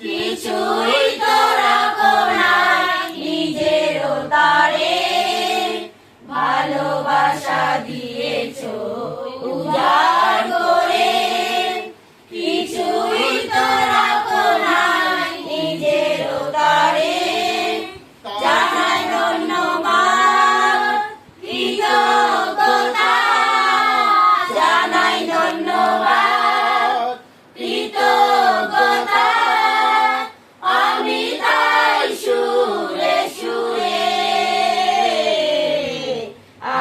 কিছুই তো রাখো নাই নিজের তারে, ভালোবাসা দিয়েছো উজাড় করে। কিছুই তো রাখো নাই নিজের তারে, জানাই ধন্যবাদ কৃতজ্ঞতা, জানাই ধন্যবাদ কৃতজ্ঞতা। আমি তাই সুরে সুরে,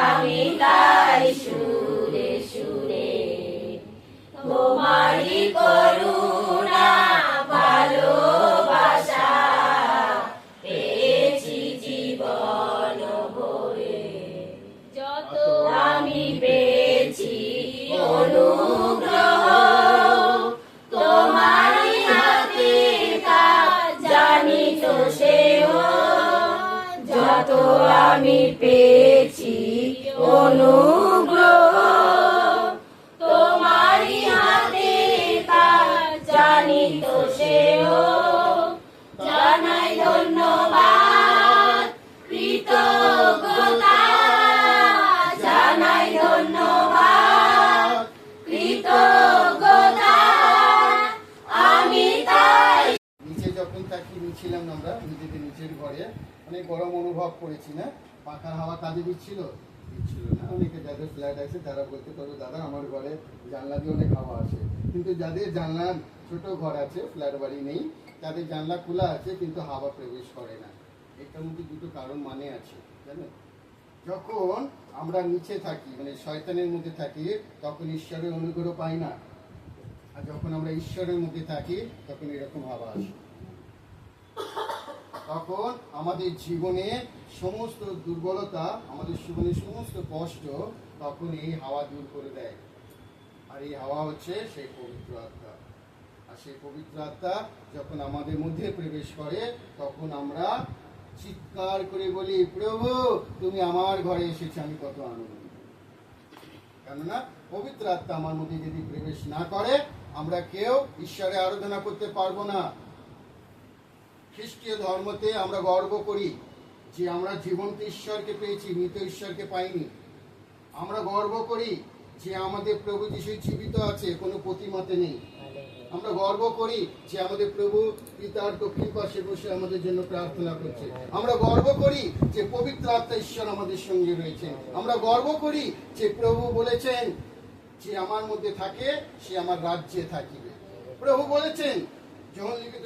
আমি তাই সুরে সুরে তোমারই করুণা ভালোবাসা পেয়েছি জীবন ভরে। যত আমি পেয়েছি অনুগ্রহ, তোমারই হাতে কাজ জানি তো সেও। যত আমি পেয়েছি অনুগ্রহ, তোমারই হাতে কাজ জানি তো সেও। জানাই ধন্যবাদ কৃতজ্ঞতা, জানাই ধন্যবাদ কৃতজ্ঞতা। আমি তাই নিচে যখন থাকি ছিলাম আমরা নিজেদের নিচের ঘরে, অনেক গরম অনুভব করেছি না? পাখার হাওয়া কাজে দিচ্ছিল না। অনেকে যাদের ফ্ল্যাট আছে তারা বলতে পারবে দাদা আমার ঘরে জানলা দিয়ে অনেক হাওয়া আসে, কিন্তু যাদের জানলা ছোট ঘর আছে, ফ্ল্যাট বাড়ি নেই, তাদের জানলা খোলা আছে কিন্তু হাওয়া প্রবেশ করে না। এটার মধ্যে দুটো কারণ মানে আছে জানেন। যখন আমরা নিচে থাকি মানে শয়তানের মধ্যে থাকি তখন ঈশ্বরের অনুগ্রহ পাই না, আর যখন আমরা ঈশ্বরের মধ্যে থাকি তখন এরকম হাওয়া আসে। তখন আমাদের জীবনে সমস্ত দুর্বলতা, আমাদের জীবনের সমস্ত কষ্ট তখন এই হাওয়া দূর করে দেয়। আর এই হাওয়া হচ্ছে সেই পবিত্র আত্মা। আর সেই পবিত্র আত্মা যখন আমাদের মধ্যে প্রবেশ করে তখন আমরা চিৎকার করে বলি, প্রভু তুমি আমার ঘরে এসেছো, আমি কত আনন্দিত। কেননা পবিত্র আত্মা আমার মধ্যে যদি প্রবেশ না করে আমরা কেউ ঈশ্বরে আরাধনা করতে পারবো না। খ্রিস্টীয় ধর্মতে আমরা গর্ব করি যে আমরা জীবন্ত ঈশ্বরকে পেয়েছি, মৃত ঈশ্বরকে পাইনি। আমরা গর্ব করি যে আমাদের প্রভু যিশু জীবিত আছে, কোনো প্রতিমাতে নেই। আমরা গর্ব করি যে আমাদের প্রভু পিতার দক্ষিণ পাশে বসে আমাদের জন্য প্রার্থনা করছে। আমরা গর্ব করি যে পবিত্র আত্মা ঈশ্বর আমাদের সঙ্গে রয়েছে। আমরা গর্ব করি যে প্রভু বলেছেন যে আমার মধ্যে থাকে সে আমার রাজ্যে থাকিবে। প্রভু বলেছেন যখন লিখিত